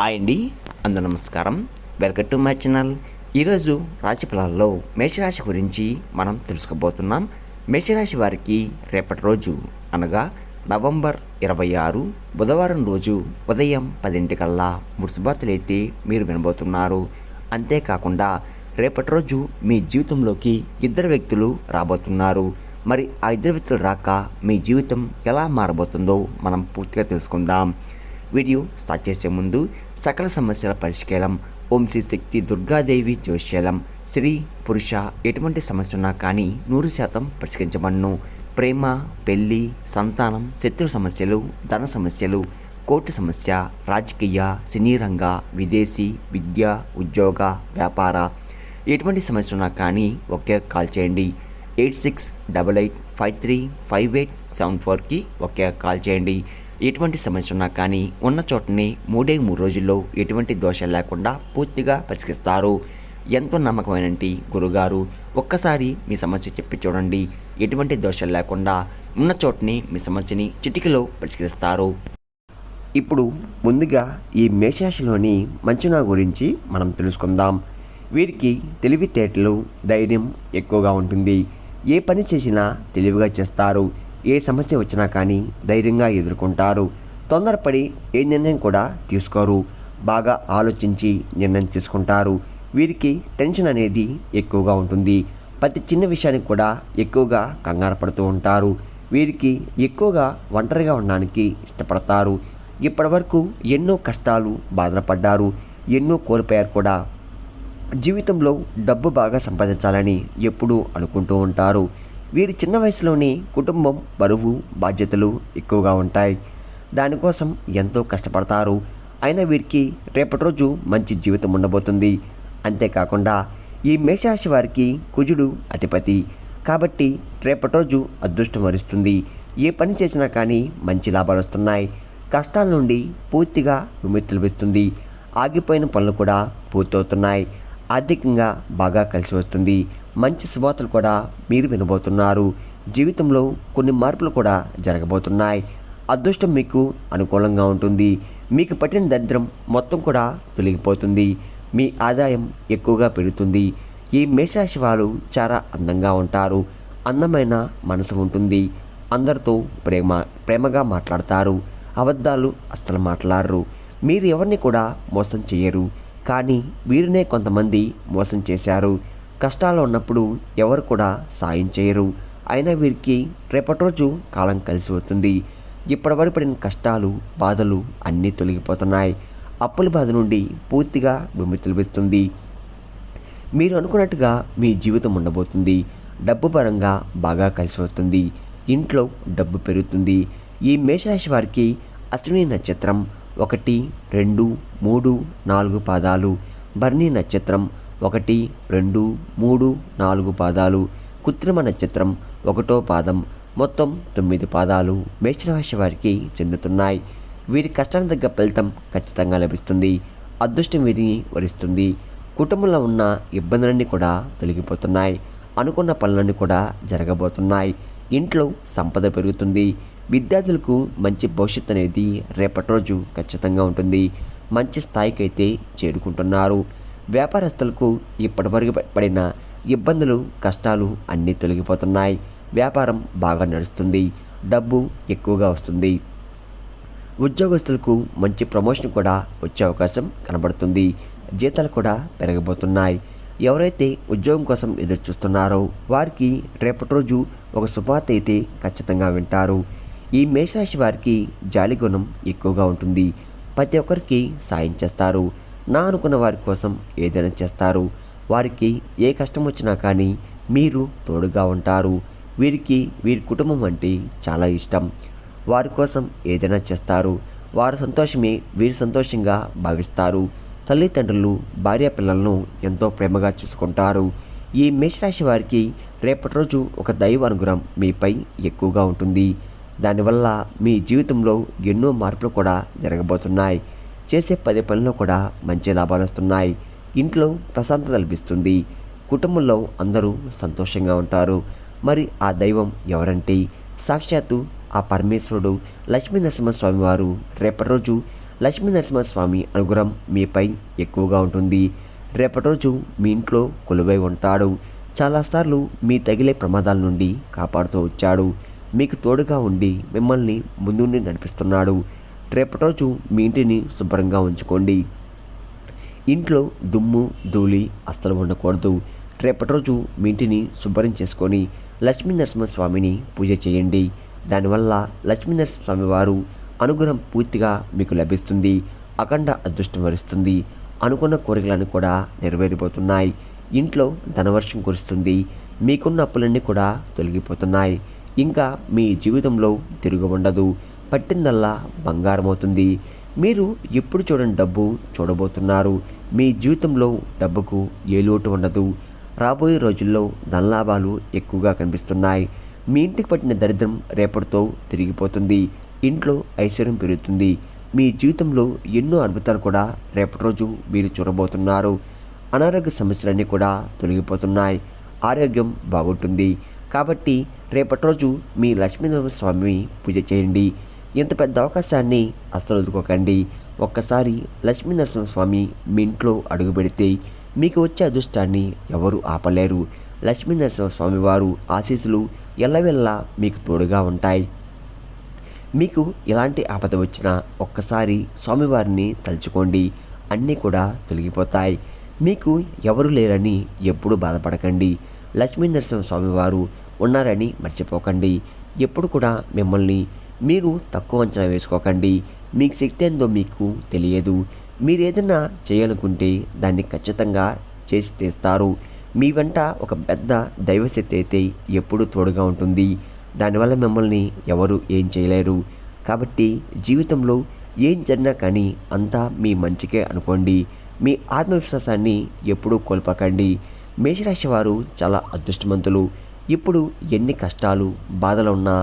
Hi అండి, అందరూ నమస్కారం. Welcome to my channel. ఈరోజు రాశి ఫలాల్లో మేషరాశి గురించి మనం తెలుసుకోబోతున్నాం. మేషరాశి వారికి రేపటి రోజు అనగా నవంబర్ 26 బుధవారం రోజు ఉదయం 10 మున్సిబాతులైతే మీరు వినబోతున్నారు. అంతేకాకుండా రేపటి రోజు మీ జీవితంలోకి ఇద్దరు వ్యక్తులు రాబోతున్నారు. మరి ఆ ఇద్దరు వ్యక్తులు రాక మీ జీవితం ఎలా మారబోతుందో మనం పూర్తిగా తెలుసుకుందాం. వీడియో స్టార్ట్ చేసే ముందు సకల సమస్యల పరిష్కారం ఓం శ్రీ శక్తి దుర్గాదేవి జ్యోతిష్యాలం. స్త్రీ పురుష ఎటువంటి సమస్య ఉన్నా కానీ 100% పరిష్కరించబడను. ప్రేమ, పెళ్ళి, సంతానం, శత్రు సమస్యలు, ధన సమస్యలు, కోర్టు సమస్య, రాజకీయ, సినీ రంగ, విదేశీ, విద్య, ఉద్యోగ, వ్యాపార ఎటువంటి సమస్య ఉన్నా కానీ ఒకే కాల్ చేయండి. 8688535874కి ఒకే కాల్ చేయండి. ఎటువంటి సమస్య ఉన్నా కానీ ఉన్న చోటని 3 రోజుల్లో ఎటువంటి దోషాలు లేకుండా పూర్తిగా పరిష్కరిస్తారు. ఎంతో నమ్మకమైనటి గురుగారు, ఒక్కసారి మీ సమస్య చెప్పి చూడండి. ఎటువంటి దోషాలు లేకుండా ఉన్న చోటని మీ సమస్యని చిటికలో పరిష్కరిస్తారు. ఇప్పుడు ముందుగా ఈ మేషరాశిలోని మంచునా గురించి మనం తెలుసుకుందాం. వీరికి తెలివితేటలు, ధైర్యం ఎక్కువగా ఉంటుంది. ఏ పని చేసినా తెలివిగా చేస్తారు. ఏ సమస్య వచ్చినా కానీ ధైర్యంగా ఎదుర్కొంటారు. తొందరపడి ఏ నిర్ణయం కూడా తీసుకోరు. బాగా ఆలోచించి నిర్ణయం తీసుకుంటారు. వీరికి టెన్షన్ అనేది ఎక్కువగా ఉంటుంది. ప్రతి చిన్న విషయానికి కూడా ఎక్కువగా కంగారు పడుతూ ఉంటారు. వీరికి ఎక్కువగా ఒంటరిగా ఉండడానికి ఇష్టపడతారు. ఇప్పటివరకు ఎన్నో కష్టాలు, బాధలు పడ్డారు. ఎన్నో కోల్పోయారు కూడా. జీవితంలో డబ్బు బాగా సంపాదించాలని ఎప్పుడూ అనుకుంటూ ఉంటారు. వీరి చిన్న వయసులోని కుటుంబం బరువు, బాధ్యతలు ఎక్కువగా ఉంటాయి. దానికోసం ఎంతో కష్టపడతారు. అయినా వీరికి రేపటి రోజు మంచి జీవితం ఉండబోతుంది. అంతేకాకుండా ఈ మేషరాశి వారికి కుజుడు అధిపతి కాబట్టి రేపటి రోజు అదృష్టం వరిస్తుంది. ఏ పని చేసినా కానీ మంచి లాభాలు వస్తున్నాయి. కష్టాల నుండి పూర్తిగా విముక్తి లభిస్తుంది. ఆగిపోయిన పనులు కూడా పూర్తవుతున్నాయి. ఆర్థికంగా బాగా కలిసి వస్తుంది. మంచి శుభవార్తలు కూడా మీరు వినబోతున్నారు. జీవితంలో కొన్ని మార్పులు కూడా జరగబోతున్నాయి. అదృష్టం మీకు అనుకూలంగా ఉంటుంది. మీకు పట్టిన దరిద్రం మొత్తం కూడా తొలగిపోతుంది. మీ ఆదాయం ఎక్కువగా పెరుగుతుంది. ఈ మేషరాశి వారు చాలా అందంగా ఉంటారు. అందమైన మనసు ఉంటుంది. అందరితో ప్రేమగా మాట్లాడతారు. అబద్ధాలు అస్సలు మాట్లాడరు. మీరు ఎవరిని కూడా మోసం చేయరు. కానీ వీరినే కొంతమంది మోసం చేశారు. కష్టాల్లో ఉన్నప్పుడు ఎవరు కూడా సాయం చేయరు. అయినా వీరికి రేపటి రోజు కాలం కలిసి వస్తుంది. ఇప్పటివరకు పడిన కష్టాలు, బాధలు అన్నీ తొలగిపోతున్నాయి. అప్పుల బాధ నుండి పూర్తిగా విముక్తి లభిస్తుంది. మీరు అనుకున్నట్టుగా మీ జీవితం ఉండబోతుంది. డబ్బు పరంగా బాగా కలిసి వస్తుంది. ఇంట్లో డబ్బు పెరుగుతుంది. ఈ మేషరాశి వారికి అశ్విని నక్షత్రం 1, 2, 3, 4 పాదాలు, భరణి నక్షత్రం 1, 2, 3, 4 పాదాలు, కృత్రిమ నక్షత్రం 1వ పాదం, మొత్తం 9 పాదాలు మేషరాశి వారికి చెందుతున్నాయి. వీరి కష్టానికి తగ్గ ఫలితం ఖచ్చితంగా లభిస్తుంది. అదృష్టం వీరిని వరిస్తుంది. కుటుంబంలో ఉన్న ఇబ్బందులన్నీ కూడా తొలగిపోతున్నాయి. అనుకున్న పనులన్నీ కూడా జరగబోతున్నాయి. ఇంట్లో సంపద పెరుగుతుంది. విద్యార్థులకు మంచి భవిష్యత్తు అనేది రేపటి రోజు ఖచ్చితంగా ఉంటుంది. మంచి స్థాయికి అయితే చేరుకుంటున్నారు. వ్యాపారస్తులకు ఇప్పటివరకు పడిన ఇబ్బందులు, కష్టాలు అన్నీ తొలగిపోతున్నాయి. వ్యాపారం బాగా నడుస్తుంది. డబ్బు ఎక్కువగా వస్తుంది. ఉద్యోగస్తులకు మంచి ప్రమోషన్ కూడా వచ్చే అవకాశం కనబడుతుంది. జీతాలు కూడా పెరగబోతున్నాయి. ఎవరైతే ఉద్యోగం కోసం ఎదురు చూస్తున్నారో వారికి రేపటి రోజు ఒక శుభవార్త అయితే ఖచ్చితంగా వింటారు. ఈ మేషరాశి వారికి జాలి గుణం ఎక్కువగా ఉంటుంది. ప్రతి ఒక్కరికి సాయం చేస్తారు. నా అనుకున్న వారి కోసం ఏదైనా చేస్తారు. వారికి ఏ కష్టం వచ్చినా కానీ మీరు తోడుగా ఉంటారు. వీరికి వీరి కుటుంబం అంటే చాలా ఇష్టం. వారి కోసం ఏదైనా చేస్తారు. వారి సంతోషమే వీరి సంతోషంగా భావిస్తారు. తల్లిదండ్రులు, భార్య పిల్లలను ఎంతో ప్రేమగా చూసుకుంటారు. ఈ మేషరాశి వారికి రేపటి రోజు ఒక దైవ అనుగ్రహం మీపై ఎక్కువగా ఉంటుంది. దానివల్ల మీ జీవితంలో ఎన్నో మార్పులు కూడా జరగబోతున్నాయి. చేసే 10 పనుల్లో కూడా మంచి లాభాలు వస్తున్నాయి. ఇంట్లో ప్రశాంతత లభిస్తుంది. కుటుంబంలో అందరూ సంతోషంగా ఉంటారు. మరి ఆ దైవం ఎవరంటే సాక్షాత్తు ఆ పరమేశ్వరుడు లక్ష్మీ నరసింహస్వామి వారు రేపటి రోజు లక్ష్మీ నరసింహస్వామి అనుగ్రహం మీపై ఎక్కువగా ఉంటుంది. రేపటి రోజు మీ ఇంట్లో కొలువై ఉంటాడు. చాలాసార్లు మీ తగిలే ప్రమాదాల నుండి కాపాడుతూ వచ్చాడు. మీకు తోడుగా ఉండి మిమ్మల్ని ముందుండి నడిపిస్తున్నాడు. రేపటి రోజు మీ ఇంటిని శుభ్రంగా ఉంచుకోండి. ఇంట్లో దుమ్ము ధూళి అస్సలు ఉండకూడదు. రేపటి రోజు మీ ఇంటిని శుభ్రం చేసుకొని లక్ష్మీ నరసింహస్వామిని పూజ చేయండి. దానివల్ల లక్ష్మీ నరసింహస్వామి వారు అనుగ్రహం పూర్తిగా మీకు లభిస్తుంది. అఖండ అదృష్టం వరిస్తుంది. అనుకున్న కోరికలను కూడా నెరవేరిపోతున్నాయి. ఇంట్లో ధనవర్షం కురుస్తుంది. మీకున్న అప్పులన్నీ కూడా తొలగిపోతున్నాయి. ఇంకా మీ జీవితంలో తిరుగు ఉండదు. పట్టిందల్లా బంగారం అవుతుంది. మీరు ఎప్పుడు చూడని డబ్బు చూడబోతున్నారు. మీ జీవితంలో డబ్బుకు ఏ లోటు ఉండదు. రాబోయే రోజుల్లో ధనలాభాలు ఎక్కువగా కనిపిస్తున్నాయి. మీ ఇంటికి పట్టిన దరిద్రం రేపటితో తిరిగిపోతుంది. ఇంట్లో ఐశ్వర్యం పెరుగుతుంది. మీ జీవితంలో ఎన్నో అద్భుతాలు కూడా రేపటి రోజు మీరు చూడబోతున్నారు. అనారోగ్య సమస్యలన్నీ కూడా తొలగిపోతున్నాయి. ఆరోగ్యం బాగుంటుంది. కాబట్టి రేపటి రోజు మీ లక్ష్మీనరసింహస్వామి పూజ చేయండి. ఇంత పెద్ద అవకాశాన్ని అస్సలు వదులుకోకండి. ఒక్కసారి లక్ష్మీనరసింహస్వామి మీ ఇంట్లో అడుగు పెడితే మీకు వచ్చే అదృష్టాన్ని ఎవరు ఆపలేరు. లక్ష్మీనరసింహస్వామి వారు ఆశీస్సులు ఎల్లవెల్లా మీకు తోడుగా ఉంటాయి. మీకు ఎలాంటి ఆపద వచ్చినా ఒక్కసారి స్వామివారిని తలుచుకోండి. అన్నీ కూడా తొలగిపోతాయి. మీకు ఎవరు లేరని ఎప్పుడు బాధపడకండి. లక్ష్మీనరసింహస్వామి వారు ఉన్నారని మర్చిపోకండి. ఎప్పుడు కూడా మిమ్మల్ని మీరు తక్కువ అంచనా వేసుకోకండి. మీకు శక్తి ఏందో మీకు తెలియదు. మీరు ఏదైనా చేయాలనుకుంటే దాన్ని ఖచ్చితంగా చేసి తీస్తారు. మీ వెంట ఒక పెద్ద దైవశక్తి అయితే ఎప్పుడూ తోడుగా ఉంటుంది. దానివల్ల మిమ్మల్ని ఎవరు ఏం చేయలేరు. కాబట్టి జీవితంలో ఏం జరిగినా కానీ అంతా మీ మంచికే అనుకోండి. మీ ఆత్మవిశ్వాసాన్ని ఎప్పుడూ కోల్పోకండి. మేషరాశి వారు చాలా అదృష్టవంతులు. ఇప్పుడు ఎన్ని కష్టాలు బాధలు ఉన్నా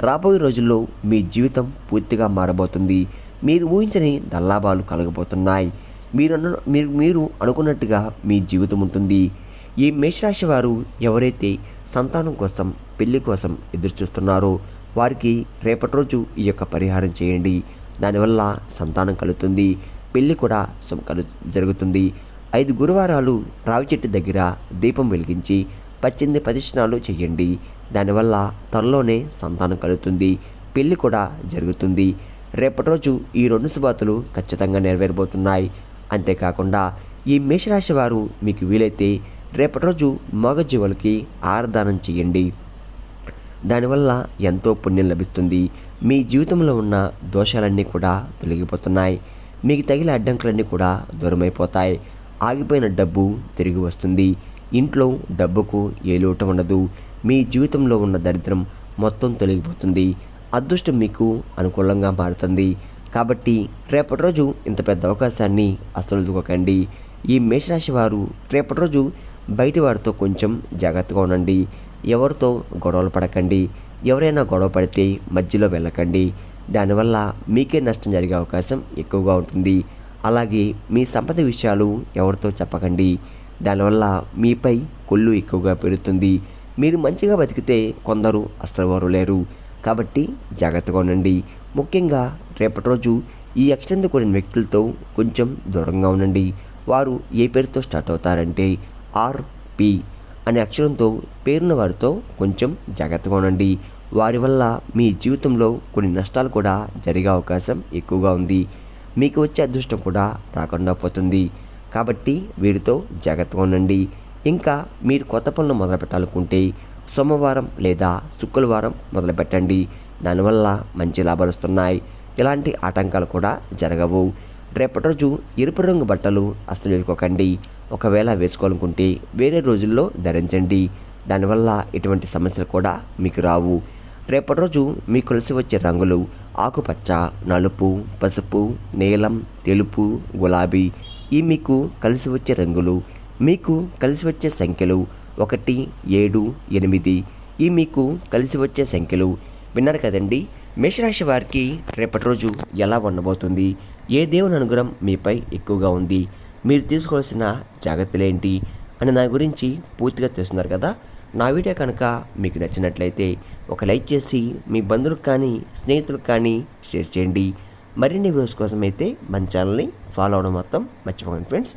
రాబోయే రోజుల్లో మీ జీవితం పూర్తిగా మారబోతుంది. మీరు ఊహించని ధనలాభాలు కలగబోతున్నాయి. మీరు అనుకున్నట్టుగా మీ జీవితం ఉంటుంది. ఈ మేషరాశి వారు ఎవరైతే సంతానం కోసం పెళ్లి కోసం ఎదురు చూస్తున్నారో వారికి రేపటి రోజు ఈ యొక్క పరిహారం చేయండి. దానివల్ల సంతానం కలుగుతుంది. పెళ్లి కూడా జరుగుతుంది. 5 గురువారాలు రావి చెట్టు దగ్గర దీపం వెలిగించి 18 ప్రదక్షిణాలు చేయండి. దానివల్ల త్వరలోనే సంతానం కలుగుతుంది. పెళ్లి కూడా జరుగుతుంది. రేపటి రోజు ఈ 2 శుభార్తలు ఖచ్చితంగా నెరవేరబోతున్నాయి. అంతేకాకుండా ఈ మేషరాశి వారు మీకు వీలైతే రేపటి రోజు మగజీవులకి ఆరాధన చేయండి. దానివల్ల ఎంతో పుణ్యం లభిస్తుంది. మీ జీవితంలో ఉన్న దోషాలన్నీ కూడా తొలగిపోతున్నాయి. మీకు తగిలే అడ్డంకులన్నీ కూడా దూరమైపోతాయి. ఆగిపోయిన డబ్బు తిరిగి వస్తుంది. ఇంట్లో డబ్బుకు ఏ లోటు ఉండదు. మీ జీవితంలో ఉన్న దరిద్రం మొత్తం తొలగిపోతుంది. అదృష్టం మీకు అనుకూలంగా మారుతుంది. కాబట్టి రేపటి రోజు ఇంత పెద్ద అవకాశాన్ని అస్సలు వదులుకోకండి. ఈ మేషరాశి వారు రేపటి రోజు బయటి వారితో కొంచెం జాగ్రత్తగా ఉండండి. ఎవరితో గొడవలు పడకండి. ఎవరైనా గొడవ పడితే మధ్యలో వెళ్ళకండి. దానివల్ల మీకే నష్టం జరిగే అవకాశం ఎక్కువగా ఉంటుంది. అలాగే మీ సంపద విషయాలు ఎవరితో చెప్పకండి. దానివల్ల మీపై కొల్లు ఎక్కువగా పెరుగుతుంది. మీరు మంచిగా బతికితే కొందరు అస్సలు వారు లేరు. కాబట్టి జాగ్రత్తగా ఉండండి. ముఖ్యంగా రేపటి రోజు ఈ అక్షరంతో కూడిన వ్యక్తులతో కొంచెం దూరంగా ఉండండి. వారు ఏ పేరుతో స్టార్ట్ అవుతారంటే ఆర్పి అనే అక్షరంతో పేరున్న వారితో కొంచెం జాగ్రత్తగా ఉండండి. వారి వల్ల మీ జీవితంలో కొన్ని నష్టాలు కూడా జరిగే అవకాశం ఎక్కువగా ఉంది. మీకు వచ్చే అదృష్టం కూడా రాకుండా పోతుంది. కాబట్టి వీరితో జాగ్రత్తగా ఉండండి. ఇంకా మీరు కొత్త పనులు మొదలు పెట్టాలనుకుంటే సోమవారం లేదా శుక్రవారం మొదలుపెట్టండి. దానివల్ల మంచి లాభాలు వస్తున్నాయి. ఎలాంటి ఆటంకాలు కూడా జరగవు. రేపటి రోజు ఎరుపు రంగు బట్టలు అస్సలు వేసుకోకండి. ఒకవేళ వేసుకోవాలనుకుంటే వేరే రోజుల్లో ధరించండి. దానివల్ల ఎటువంటి సమస్యలు కూడా మీకు రావు. రేపటి రోజు మీకు కలిసి వచ్చే రంగులు ఆకుపచ్చ, నలుపు, పసుపు, నీలం, తెలుపు, గులాబీ. ఈ మీకు కలిసి వచ్చే రంగులు. మీకు కలిసి వచ్చే సంఖ్యలు 1, 7, 8. ఈ మీకు కలిసి వచ్చే సంఖ్యలు. విన్నారు కదండి. మేషరాశి వారికి రేపటి రోజు ఎలా ఉండబోతుంది, ఏ దేవుని అనుగ్రహం మీపై ఎక్కువగా ఉంది, మీరు తీసుకోవాల్సిన జాగ్రత్తలేంటి అని దాని గురించి పూర్తిగా తెలుస్తున్నారు కదా. నా వీడియో కనుక మీకు నచ్చినట్లయితే ఒక లైక్ చేసి మీ బంధువులకు కానీ స్నేహితులకు కానీ షేర్ చేయండి. మరిన్ని వీడియోస్ కోసం అయితే మన ఛానల్ని ఫాలో అవడం మొత్తం మర్చిపోకండి ఫ్రెండ్స్.